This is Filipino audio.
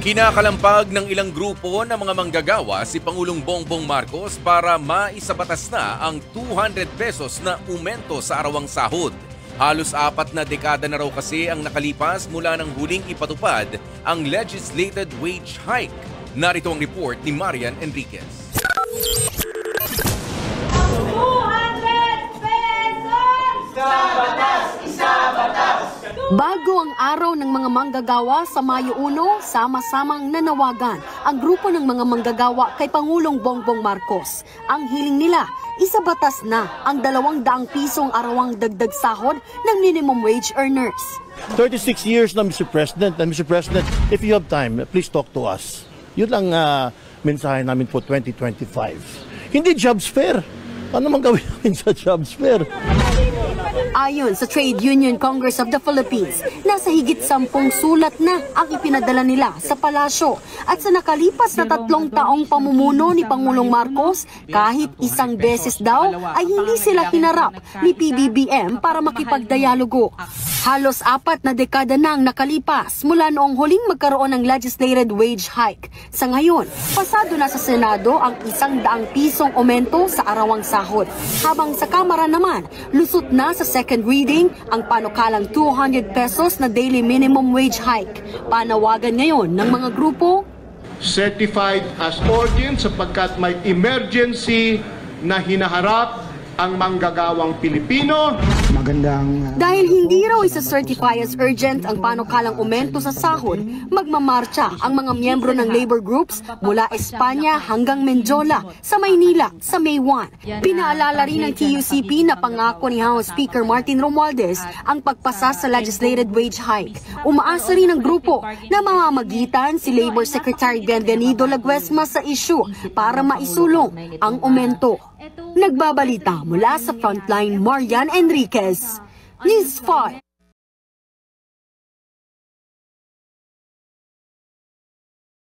Kinakalampag ng ilang grupo ng mga manggagawa si Pangulong Bongbong Marcos para maisabatas na ang 200 pesos na umento sa arawang sahod. Halos 4 na dekada na raw kasi ang nakalipas mula ng huling ipatupad ang legislated wage hike. Narito ang report ni Marian Enriquez. 200 pesos! Isa batas! Bago ang araw ng mga manggagawa sa Mayo 1, sama-samang nanawagan ang grupo ng mga manggagawa kay Pangulong Bongbong Marcos. Ang hiling nila, isabatas na ang 200 pisong arawang dagdag sahod ng minimum wage earners. 36 years na Mr. President. And Mr. President, if you have time, please talk to us. Yun ang mensahe namin po 2025. Hindi jobs fair. Ano mang gawin namin sa jobs fair? Ayon sa Trade Union Congress of the Philippines, nasa higit 10 sulat na ang ipinadala nila sa palasyo. At sa nakalipas na 3 taong pamumuno ni Pangulong Marcos, kahit isang beses daw ay hindi sila hinarap ni PBBM para makipagdialogo. Halos 4 na dekada na ang nakalipas mula noong huling magkaroon ng legislated wage hike. Sa ngayon, pasado na sa Senado ang 100 pisong aumento sa arawang sahod. Habang sa Kamara naman, lusot na sa second reading ang panukalang 200 pesos na daily minimum wage hike. Panawagan ngayon ng mga grupo, certified as urgent sapagkat may emergency na hinaharap ang manggagawang Pilipino. Dahil hindi raw isa-certify as urgent ang panukalang aumento sa sahod, magmamarcha ang mga miyembro ng labor groups mula Espanya hanggang Menjola sa Maynila sa May 1. Pinaalala rin ng TUCP na pangako ni House Speaker Martin Romualdez ang pagpasa sa legislated wage hike. Umaasa rin ang grupo na mamamagitan si Labor Secretary Bienvenido Laguesma sa issue para maisulong ang aumento. Nagbabalita mula sa Frontline, Marian Enriquez, News 5.